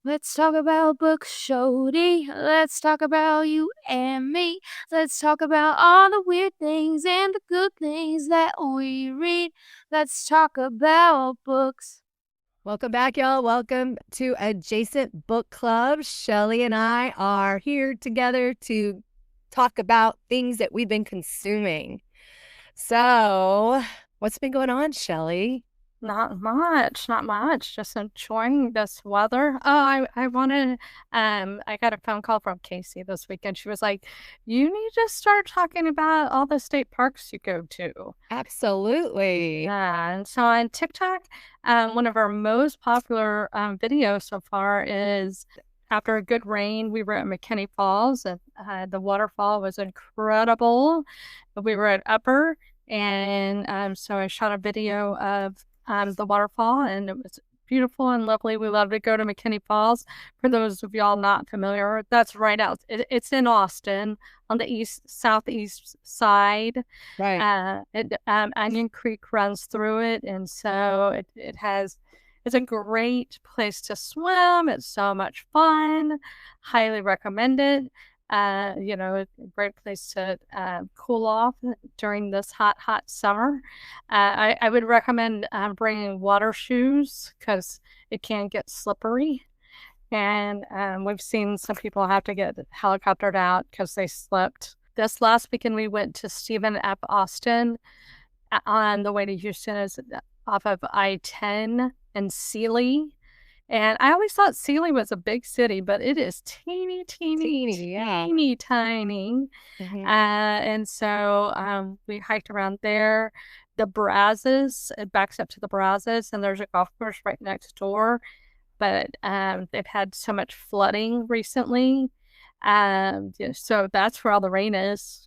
Let's talk about books, Shody. Let's talk about you and me. Let's talk about all the weird things and the good things that we read. Let's talk about books. Welcome back, y'all. Welcome to Adjacent Book Club. Shelly and I are here together to talk about things that we've been consuming. So, what's been going on, Shelly? Not much, not much. Just enjoying this weather. I got a phone call from Casey this weekend. She was like, "You need to start talking about all the state parks you go to." Absolutely. Yeah, and so on TikTok, one of our most popular videos so far is after a good rain, we were at McKinney Falls, and the waterfall was incredible. We were at Upper, and so I shot a video of the waterfall, and it was beautiful and lovely. We love to go to McKinney Falls. For those of y'all not familiar, that's right out. It's in Austin on the southeast side. Right. Onion Creek runs through it, and so it's a great place to swim. It's so much fun. Highly recommend it. A great place to cool off during this hot summer. I would recommend bringing water shoes because it can get slippery. And we've seen some people have to get helicoptered out because they slipped. This last weekend, we went to Stephen F. Austin on the way to Houston, is off of I-10 and Sealy. And I always thought Sealy was a big city, but it is teeny, Yeah. tiny. Mhm. And so we hiked around there. The Brazos, it backs up to the Brazos, and there's a golf course right next door. But they've had so much flooding recently. So that's where all the rain is.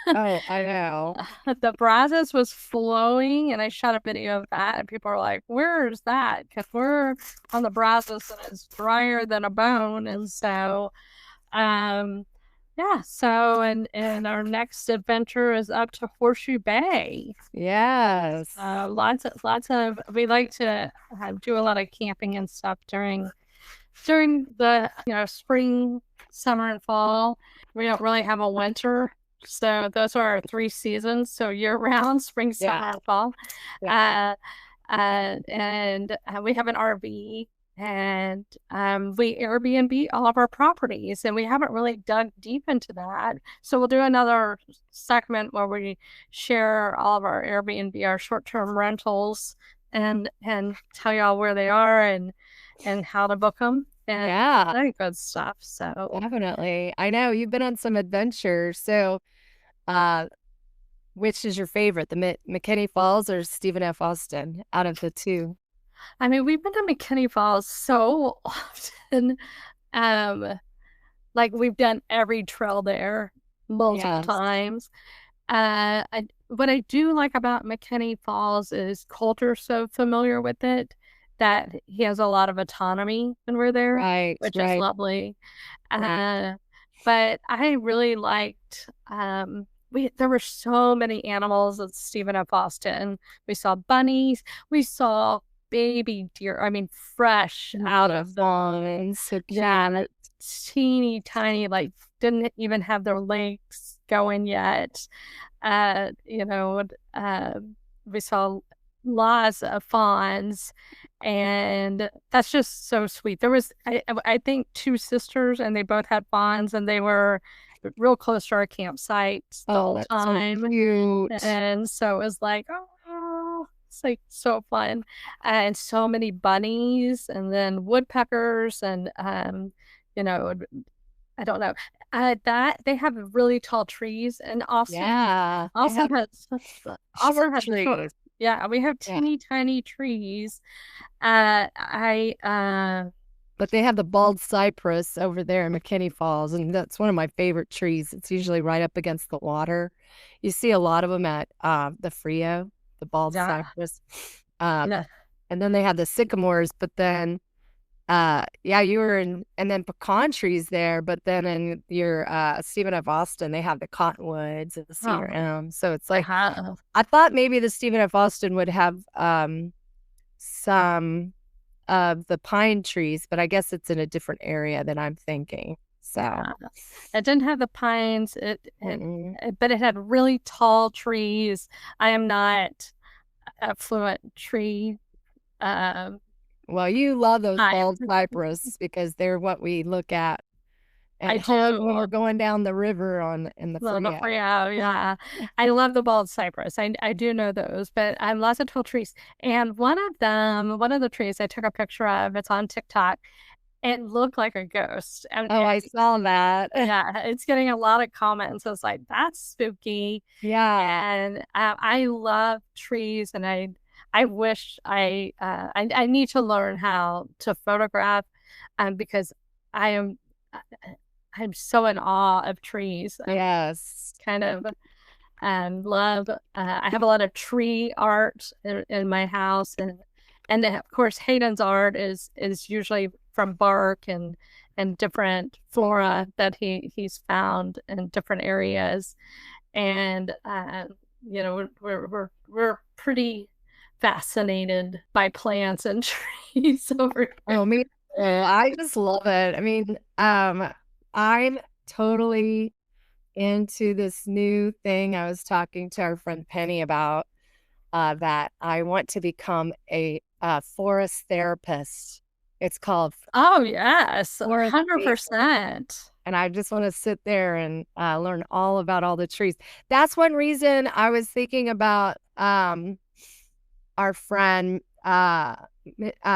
Oh, I know. The Brazos was flowing, and I shot a video of that, and people are like, "Where is that?" Because we're on the Brazos, and it's drier than a bone, and so, um, yeah. So, and our next adventure is up to Horseshoe Bay. Yes. Lots of. We like to do a lot of camping and stuff during the spring, summer, and fall. We don't really have a winter, so those are our three seasons. So year round, spring, summer, Yeah. and fall. Yeah. And we have an RV, and we Airbnb all of our properties, and we haven't really dug deep into that. So we'll do another segment where we share all of our Airbnb, our short-term rentals, and tell y'all where they are and how to book them. And Yeah, very good stuff. So definitely. I know you've been on some adventures. So, uh, which is your favorite, the McKinney Falls or Stephen F. Austin out of the two? I mean, we've been to McKinney Falls so often. Um, like we've done every trail there multiple Yes. times. What I do like about McKinney Falls is Coulter's so familiar with it that he has a lot of autonomy when we're there, Right, which is right. lovely. Uh, but I really liked there were so many animals at Stephen F. Austin. We saw bunnies, we saw baby deer, I mean fresh out of the Fun, so cute. yeah, and teeny tiny, like didn't even have their legs going yet. Uh, you know, uh, we saw lots of fawns, and that's just so sweet. There was, I think, two sisters, and they both had fawns, and they were real close to our campsite the Oh, whole that's so time. cute. And so it was like, oh, it's like so fun. And so many bunnies and then woodpeckers and you know, I don't know. That they have really tall trees and Austin Yeah, they also have has also short has trees. yeah, we have Yeah, teeny tiny trees. I but they have the bald cypress over there in McKinney Falls, and that's one of my favorite trees. It's usually right up against the water. You see a lot of them at the Frio, the bald yeah, cypress. Uh, no, and then they have the sycamores, but then yeah, you were in, and then pecan trees there, but then in your Stephen F. Austin, they have the cottonwoods and the cedar oh, elms. So it's like uh-huh. I thought maybe the Stephen F. Austin would have some of the pine trees, but I guess it's in a different area than I'm thinking. So Yeah. It didn't have the pines. But it had really tall trees. I am not a fluent tree. Well, you love those bald cypress because they're what we look at home when we're going down the river in the Frio. Yeah. I love the bald cypress. I do know those, but I have lots of tall trees. And one of the trees I took a picture of, it's on TikTok. It looked like a ghost. I saw that. Yeah, it's getting a lot of comments. I was like, that's spooky. Yeah. And I love trees, and I wish I need to learn how to photograph, because I'm so in awe of trees. Yes. Kind of love. I have a lot of tree art in my house, and of course Hayden's art is usually from bark and different flora that he's found in different areas, and we're pretty fascinated by plants and trees over here. Oh, me too. I just love it. I mean, I'm totally into this new thing I was talking to our friend Penny about, that I want to become a forest therapist. It's called yes, 100%. And I just want to sit there and learn all about all the trees. That's one reason I was thinking about our friend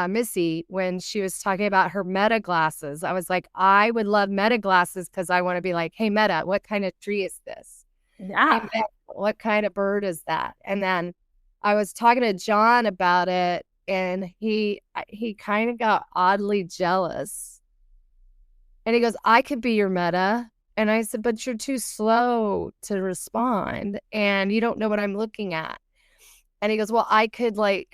Missy when she was talking about her Meta glasses. I was like, I would love Meta glasses because I want to be like, hey, Meta, what kind of tree is this? Yeah. Hey, Meta, what kind of bird is that? And then I was talking to John about it, and he kind of got oddly jealous. And he goes, I could be your Meta. And I said, but you're too slow to respond, and you don't know what I'm looking at. And he goes, well, I could look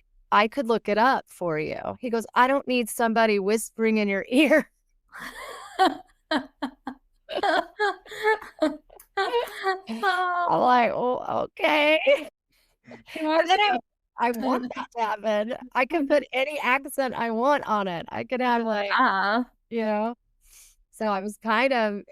it up for you. He goes, I don't need somebody whispering in your ear. I'm like, oh, okay. And then I want that to happen. I can put any accent I want on it. I could have So I was kind of.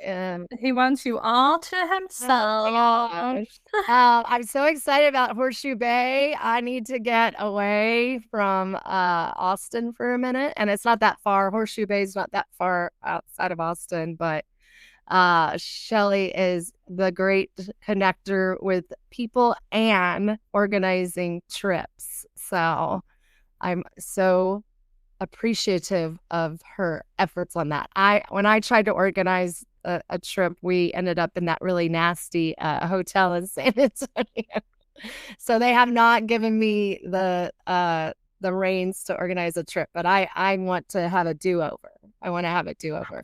He wants you all to himself. I'm so excited about Horseshoe Bay. I need to get away from Austin for a minute, and it's not that far. Horseshoe Bay is not that far outside of Austin, but Shelly is the great connector with people and organizing trips. So I'm so appreciative of her efforts on that. When I tried to organize a trip, we ended up in that really nasty hotel in San Antonio. So they have not given me the reins to organize a trip, but I want to have a do-over. I want to have a do-over.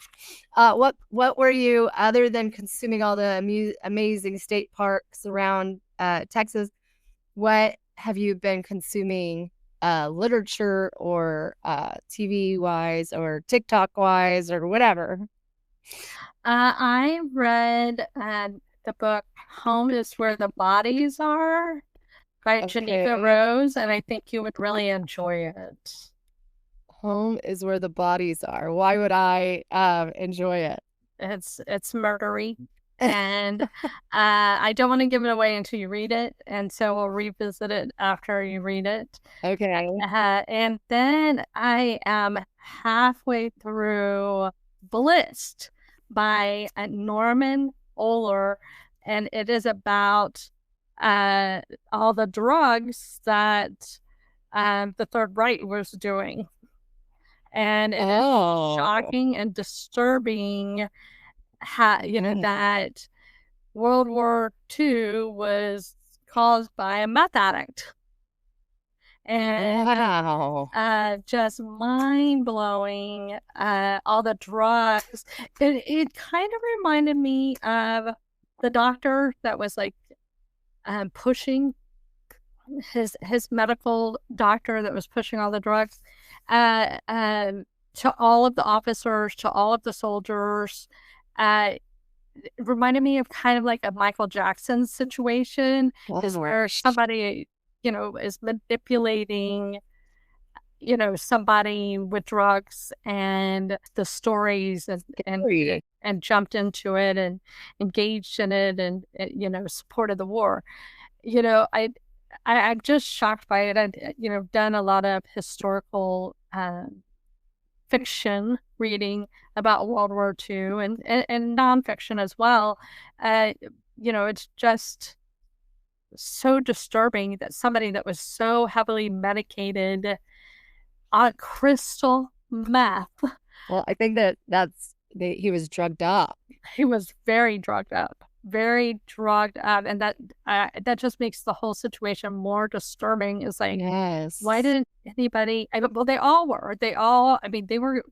What were you, other than consuming all the amazing state parks around Texas, what have you been consuming literature or TV wise or TikTok wise or whatever? I read the book Home is Where the Bodies Are by Janika Rose, and I think you would really enjoy it. Home is Where the Bodies Are. Why would I enjoy it? It's murdery. And I don't want to give it away until you read it, and so we'll revisit it after you read it. Okay. And then I am halfway through Blitzed by Norman Olar, and it is about all the drugs that the Third Reich was doing. And it is shocking and disturbing that World War II was caused by a meth addict. And just mind-blowing, all the drugs. It kind of reminded me of the doctor that was like pushing his medical doctor that was pushing all the drugs to all of the officers, to all of the soldiers. It reminded me of kind of like a Michael Jackson situation, is where somebody, is manipulating somebody with drugs and the stories and jumped into it and engaged in it and supported the war. I'm just shocked by it. I've done a lot of historical fiction reading about World War II and nonfiction as well. It's just so disturbing that somebody that was so heavily medicated on crystal meth. Well, I think he was drugged up. He was very drugged up, and that just makes the whole situation more disturbing. Is like, yes, why didn't anybody? Well, they all were. They were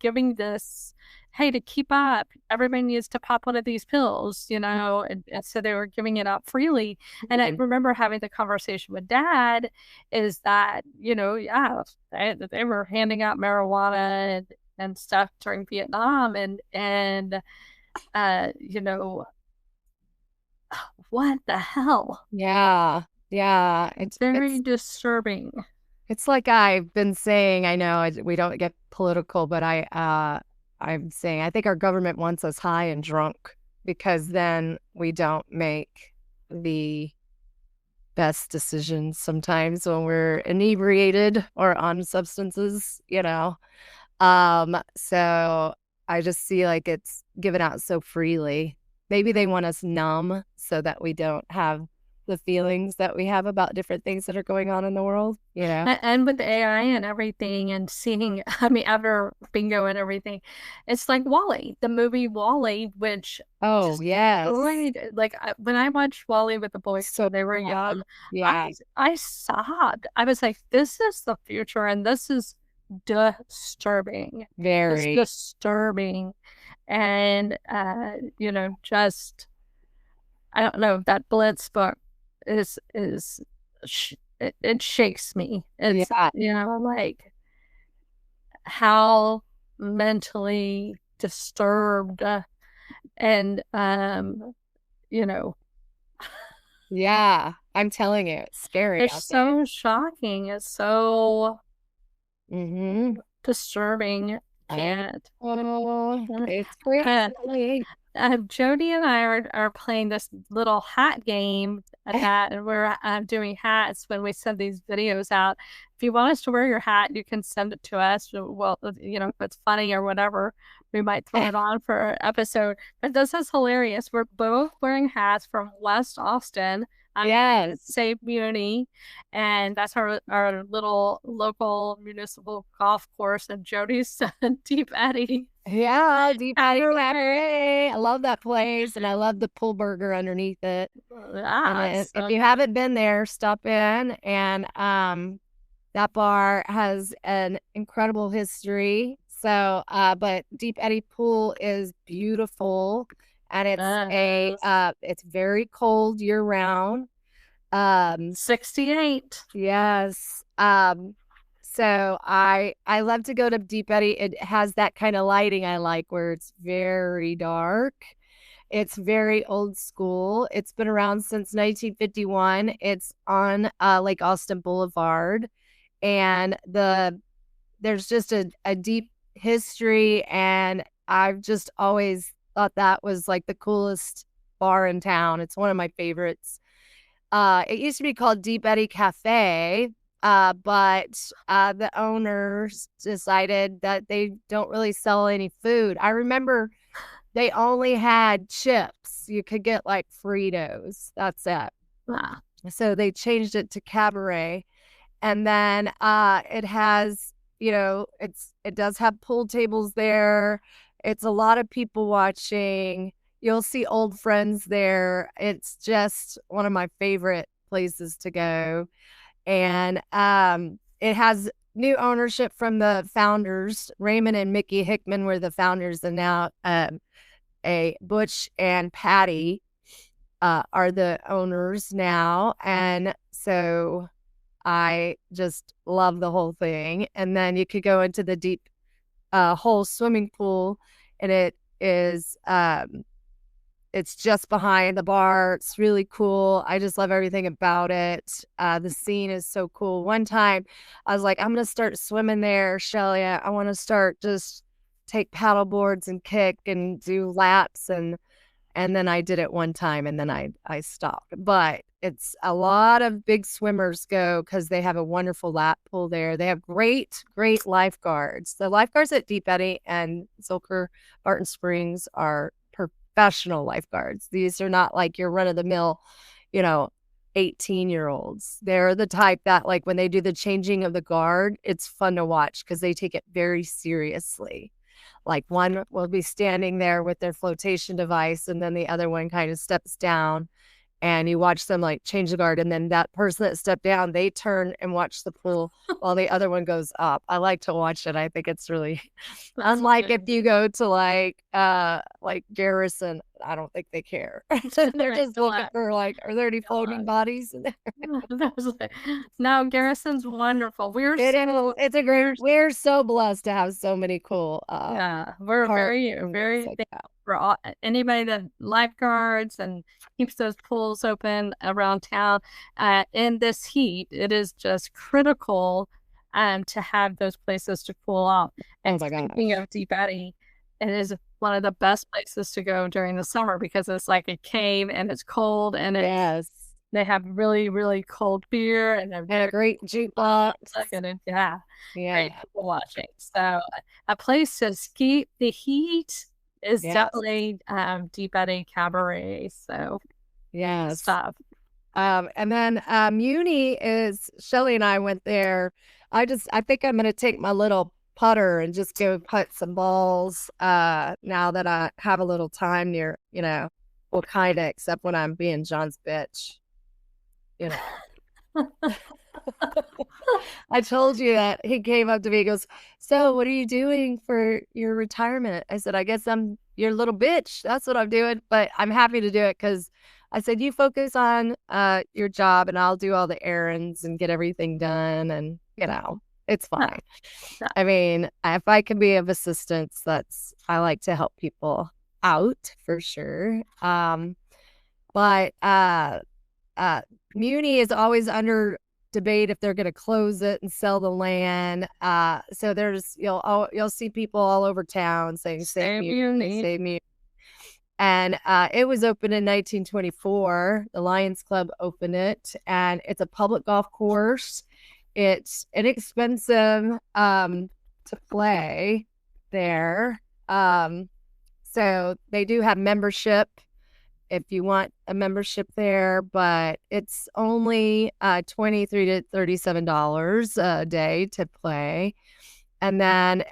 giving this, hey, to keep up, everybody needs to pop one of these pills, and so they were giving it up freely. And I remember having the conversation with Dad, is that, they were handing out marijuana and stuff during Vietnam, and what the hell? Yeah. It's very disturbing. It's like I've been saying, I know we don't get political, but I'm saying I think our government wants us high and drunk, because then we don't make the best decisions sometimes when we're inebriated or on substances, So I just see like it's given out so freely. Maybe they want us numb so that we don't have the feelings that we have about different things that are going on in the world, And with AI and everything, and seeing, after bingo and everything, it's like WALL-E, the movie WALL-E, which yes, like when I watched WALL-E with the boys, so they were young, I sobbed. I was like, this is the future, and this is disturbing. It's disturbing, and just I don't know, that Blitz book it shakes me. It's like how mentally disturbed and yeah, I'm telling you, it's scary. It's so shocking. It's so disturbing. It's crazy. Jody and I are playing this little hat game and we're doing hats when we send these videos out. If you want us to wear your hat, you can send it to us. Well, if it's funny or whatever, we might throw it on for an episode. But this is hilarious. We're both wearing hats from West Austin. Save Muni, and that's our little local municipal golf course. And Jody's Deep Eddy. Yeah, Deep Eddy. I love that place, and I love the pull burger underneath it. If you haven't been there, stop in. And that bar has an incredible history. So, but Deep Eddy Pool is beautiful. And it's very cold year round. 68. Yes. So I love to go to Deep Eddy. It has that kind of lighting I like, where it's very dark. It's very old school. It's been around since 1951. It's on Lake Austin Boulevard, and there's just a deep history, and I've just always thought that was like the coolest bar in town. It's one of my favorites. It used to be called Deep Eddy Cafe, but the owners decided that they don't really sell any food. I remember they only had chips. You could get like Fritos. That's it. Wow. So they changed it to Cabaret. And then it has, it does have pool tables there. It's a lot of people watching. You'll see old friends there. It's just one of my favorite places to go. And it has new ownership from the founders. Raymond and Mickey Hickman were the founders, and now Butch and Patty are the owners now. And so I just love the whole thing. And then you could go into the deep whole swimming pool, and it is It's just behind the bar. It's really cool. I just love everything about it. The scene is so cool. One time I was like, I'm going to start swimming there, Shelly. I want to start just take paddle boards and kick and do laps. And then I did it one time and then I stopped. But it's a lot of big swimmers go because they have a wonderful lap pool there. They have great, great lifeguards. The lifeguards at Deep Eddy and Zilker Barton Springs are professional lifeguards. These are not like your run of the mill, 18-year-olds. They're the type that, like, when they do the changing of the guard, it's fun to watch because they take it very seriously. Like, one will be standing there with their flotation device, and then the other one kind of steps down, and you watch them like change the guard. And then that person that stepped down, they turn and watch the pool while the other one goes up. I like to watch it. I think it's really unlike if you go to like Garrison. I don't think they care. They're just looking for like, are there any floating bodies in there? No, Garrison's wonderful. We're so blessed to have so many cool we're very like thankful for anybody that lifeguards and keeps those pools open around town. In this heat, it is just critical to have those places to cool off. And speaking of Deep Eddy, it is one of the best places to go during the summer because it's like a cave and it's cold and they have really, really cold beer and a great jukebox. Great people watching. So a place to escape the heat is definitely Deep Eddy Cabaret. So stuff. And then Muni is, Shelly and I went there. I think I'm going to take my little putter and just go putt some balls now that I have a little time near, well, kind of, except when I'm being John's bitch. I told you that. He came up to me, he goes, so what are you doing for your retirement? I said, I guess I'm your little bitch. That's what I'm doing, but I'm happy to do it because I said, you focus on your job and I'll do all the errands and get everything done, and it's fine. I mean, if I can be of assistance, I like to help people out for sure. But Muni is always under debate if they're going to close it and sell the land. So there's you'll see people all over town saying save Muni, save Muni. And it was opened in 1924. The Lions Club opened it, and it's a public golf course. It's inexpensive to play there. So they do have membership if you want a membership there, but it's only $23 to $37 a day to play. And then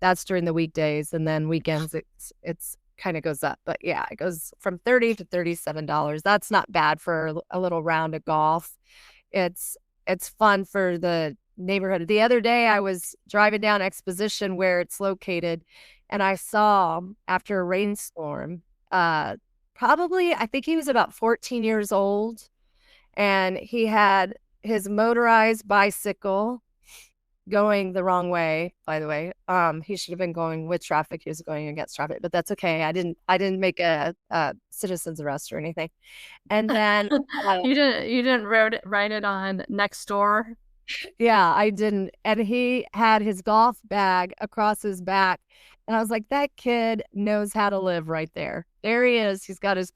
that's during the weekdays, and then weekends it's kind of goes up. But yeah, it goes from $30 to $37. That's not bad for a little round of golf. It's fun for the neighborhood. The other day I was driving down Exposition where it's located, and I saw, after a rainstorm, probably, I think he was about 14 years old, and he had his motorized bicycle going the wrong way, by the way. He should have been going with traffic. He was going against traffic, but that's okay. I didn't make a citizen's arrest or anything. And then you didn't write it on next door. Yeah, I didn't. And he had his golf bag across his back. And I was like, that kid knows how to live right there. There he is. He's got his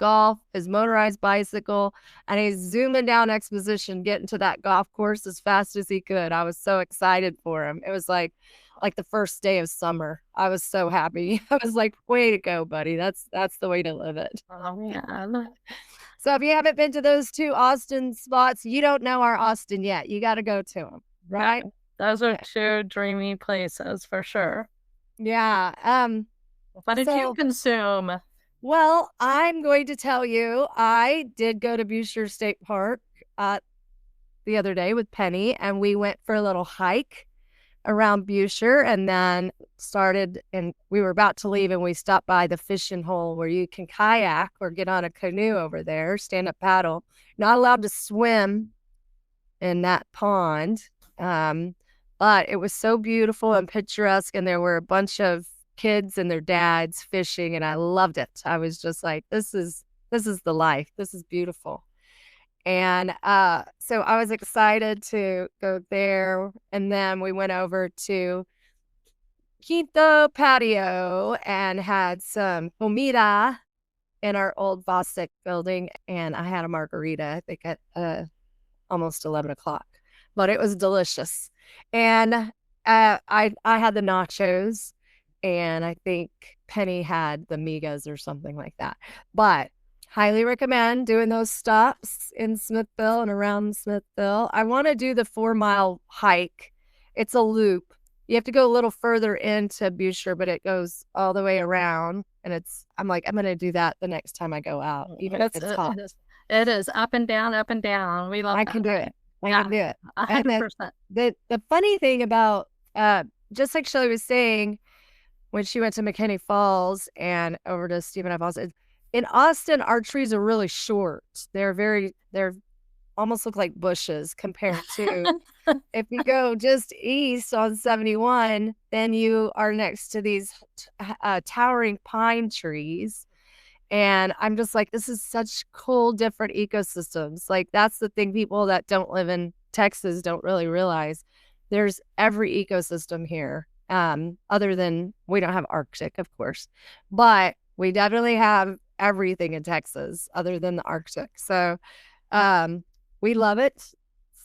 his motorized bicycle, and he's zooming down Exposition, getting to that golf course as fast as he could. I was so excited for him. It was like the first day of summer. I was so happy. I was like, way to go, buddy. That's the way to live it. Oh, yeah. So if you haven't been to those two Austin spots, you don't know our Austin yet. You got to go to them, right? Those are two dreamy places for sure. Yeah. What did you consume? Well, I'm going to tell you, I did go to Bucher State Park the other day with Penny, and we went for a little hike around Bucher, and then we were about to leave, and we stopped by the fishing hole where you can kayak or get on a canoe over there, stand up paddle. Not allowed to swim in that pond. But it was so beautiful and picturesque, and there were a bunch of kids and their dads fishing, and I loved it. I was just like, this is the life. This is beautiful. And so I was excited to go there. And then we went over to Quinto Patio and had some comida in our old Bostic building. And I had a margarita, I think at almost 11 o'clock. But it was delicious. And I had the nachos, and I think Penny had the migas or something like that. But highly recommend doing those stops in Smithville and around Smithville. I want to do the 4-mile hike. It's a loop. You have to go a little further into Boucher, but it goes all the way around. And I'm like, I'm going to do that the next time I go out, even if it's hot. It is up and down, up and down. We love I can do it. I can do it. 100%. The funny thing about, just like Shelly was saying, when she went to McKinney Falls and over to Stephen F. Falls, in Austin, our trees are really short. They're almost look like bushes compared to if you go just east on 71, then you are next to these towering pine trees. And I'm just like, this is such cool, different ecosystems. Like, that's the thing people that don't live in Texas don't really realize. There's every ecosystem here, other than we don't have Arctic, of course. But we definitely have everything in Texas other than the Arctic. So we love it.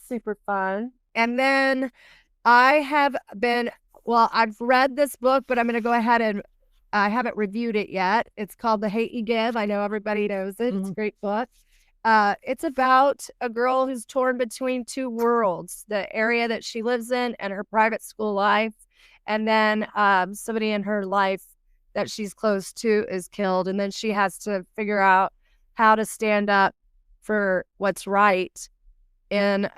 Super fun. And then I've read this book, but I'm going to go ahead and I haven't reviewed it yet. It's called The Hate You Give. I know everybody knows it. It's a great book. It's about a girl who's torn between two worlds, the area that she lives in and her private school life. And then somebody in her life that she's close to is killed. And then she has to figure out how to stand up for what's right in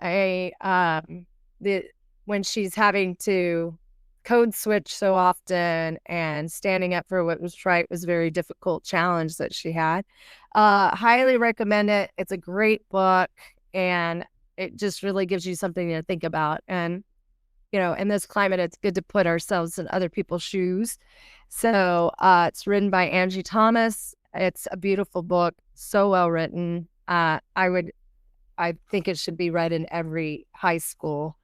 when she's having to code switch so often, and standing up for what was right was a very difficult challenge that she had. Highly recommend it. It's a great book, and it just really gives you something to think about. And, in this climate, it's good to put ourselves in other people's shoes. So it's written by Angie Thomas. It's a beautiful book, so well written. I think it should be read in every high school,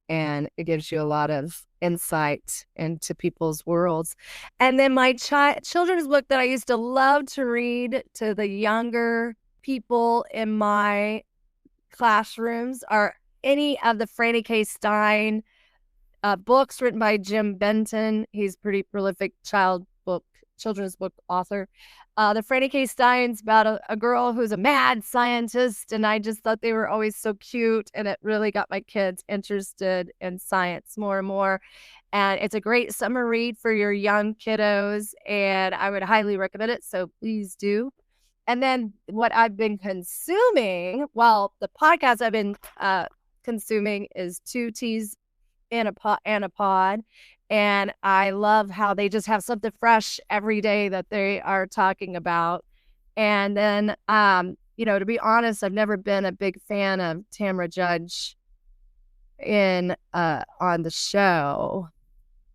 and it gives you a lot of insight into people's worlds. And then my children's book that I used to love to read to the younger people in my classrooms are any of the Franny K Stein books written by Jim Benton. He's a pretty prolific children's book author. The Franny K Stein's about a girl who's a mad scientist, and I just thought they were always so cute, and it really got my kids interested in science more and more. And it's a great summer read for your young kiddos, and I would highly recommend it, so please do. And then what I've been consuming, the podcast I've been consuming is Two Teas in a Pod. And I love how they just have something fresh every day that they are talking about. And then, to be honest, I've never been a big fan of Tamra Judge on the show,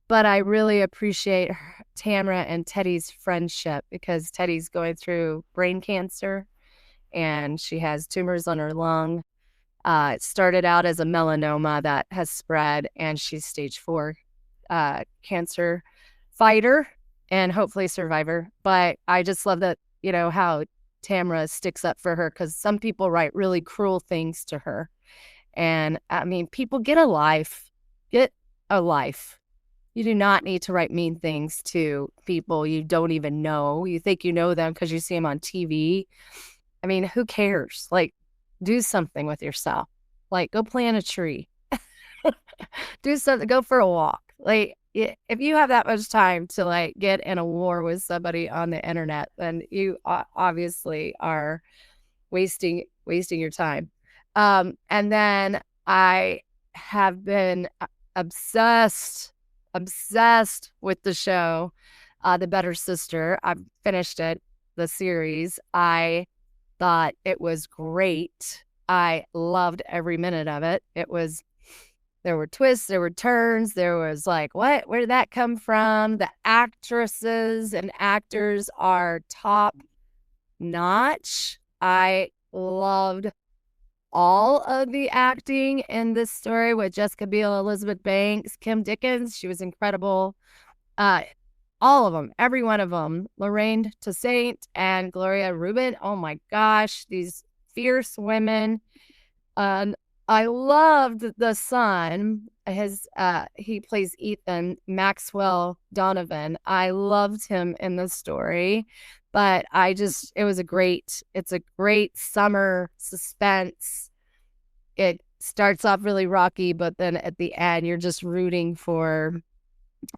but I really appreciate Tamra and Teddy's friendship, because Teddy's going through brain cancer and she has tumors on her lung. It started out as a melanoma that has spread, and she's stage 4 cancer fighter and hopefully survivor. But I just love that, how Tamra sticks up for her, because some people write really cruel things to her. And I mean, people get a life. You do not need to write mean things to people you don't even know. You think you know them because you see them on TV. I mean, who cares? Like, do something with yourself. Like, go plant a tree. Do something. Go for a walk. Like, if you have that much time to like get in a war with somebody on the internet, then you obviously are wasting your time. And then I have been obsessed with the show, The Better Sister. I've finished it, the series. I thought it was great. I loved every minute of it. It was There were twists, there were turns, there was like, what? Where did that come from? The actresses and actors are top notch. I loved all of the acting in this story with Jessica Biel, Elizabeth Banks, Kim Dickens. She was incredible. All of them, every one of them. Lorraine Toussaint and Gloria Rubin. Oh my gosh, these fierce women. I loved the son. He plays Ethan Maxwell Donovan. I loved him in the story, but it's a great summer suspense. It starts off really rocky, but then at the end, you're just rooting for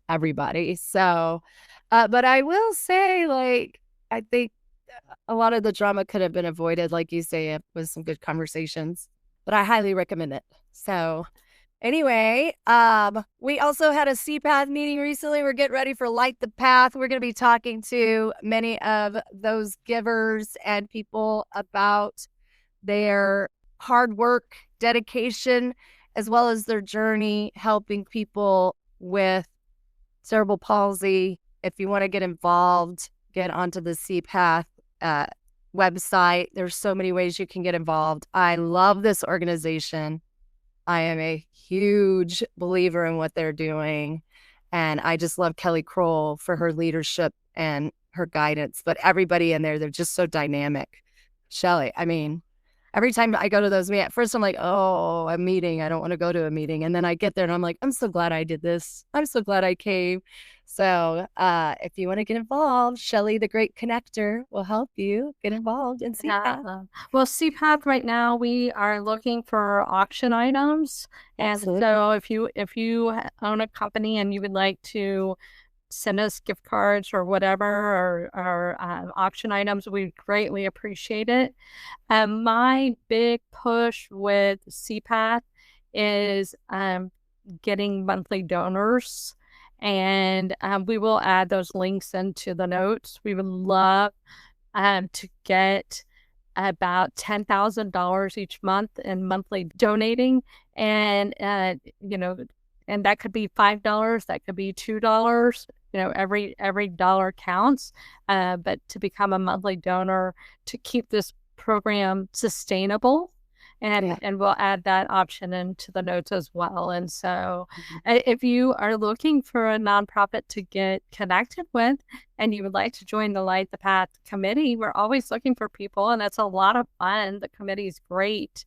everybody. So, but I will say, like, I think a lot of the drama could have been avoided, like you say, with some good conversations. But I highly recommend it. So anyway, we also had a CPATH meeting recently. We're getting ready for Light the Path. We're going to be talking to many of those givers and people about their hard work, dedication, as well as their journey helping people with cerebral palsy. If you want to get involved, get onto the CPATH website. There's so many ways you can get involved. I love this organization. I am a huge believer in what they're doing. And I just love Kelly Kroll for her leadership and her guidance. But everybody in there, they're just so dynamic. Shelly, I mean, every time I go to those meetings, at first I'm like, oh, a meeting. I don't want to go to a meeting. And then I get there and I'm like, I'm so glad I did this. I'm so glad I came. So if you want to get involved, Shelly, the Great Connector, will help you get involved in CPATH. Well, CPATH right now, we are looking for auction items. Absolutely. And so if you own a company and you would like to send us gift cards or whatever, or auction items, we greatly appreciate it. My big push with CPATH is getting monthly donors. And we will add those links into the notes. We would love to get about $10,000 each month in monthly donating. And, and that could be $5, that could be $2. Every dollar counts. But to become a monthly donor to keep this program sustainable. And we'll add that option into the notes as well. And so if you are looking for a nonprofit to get connected with and you would like to join the Light the Path committee, we're always looking for people, and it's a lot of fun. The committee is great.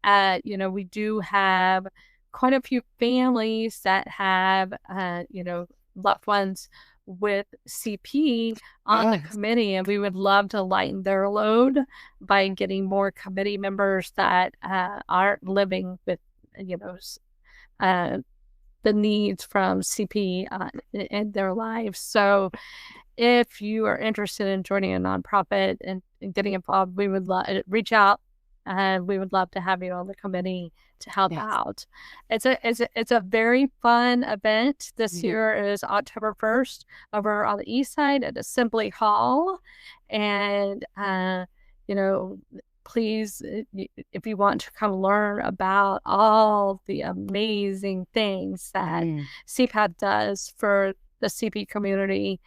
We do have quite a few families that have, loved ones with CP on the committee, and we would love to lighten their load by getting more committee members that aren't living with the needs from CP in their lives. So if you are interested in joining a nonprofit and getting involved, we would reach out, and we would love to have you on the committee to help out. It's a very fun event. This year is October 1st over on the east side at Assembly Hall. And, please, if you want to come learn about all the amazing things that CPATH does for the CP community,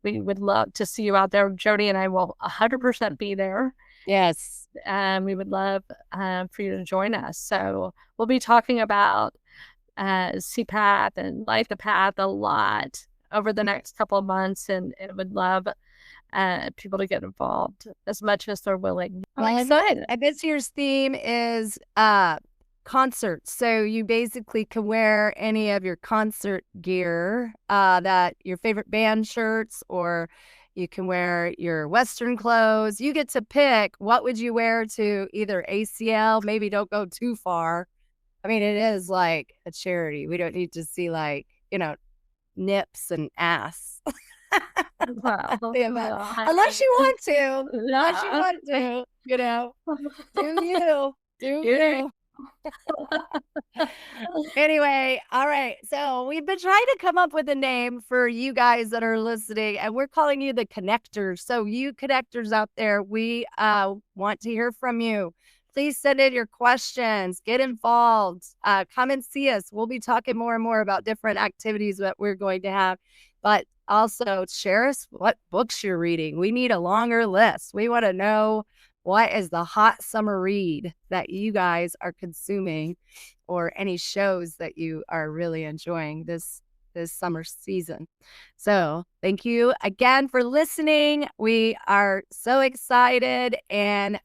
we would love to see you out there. Jody and I will 100% be there. Yes. We would love for you to join us. So we'll be talking about CPATH and Light the Path a lot over the next couple of months, and would love people to get involved as much as they're willing. I'm excited. And this year's theme is concerts. So you basically can wear any of your concert gear, that your favorite band shirts, or you can wear your Western clothes. You get to pick what would you wear to either ACL. Maybe don't go too far. I mean, it is like a charity. We don't need to see nips and ass. Unless you want to. Unless you want to. Do you. Anyway, all right. So we've been trying to come up with a name for you guys that are listening, and we're calling you the Connectors. So you connectors out there, we want to hear from you. Please send in your questions. Get involved. Come and see us. We'll be talking more and more about different activities that we're going to have. But also share us what books you're reading. We need a longer list. We want to know what is the hot summer read that you guys are consuming, or any shows that you are really enjoying this summer season. So thank you again for listening. We are so excited, and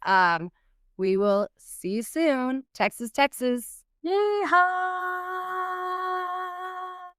we will see you soon. Texas, Texas. Yeehaw!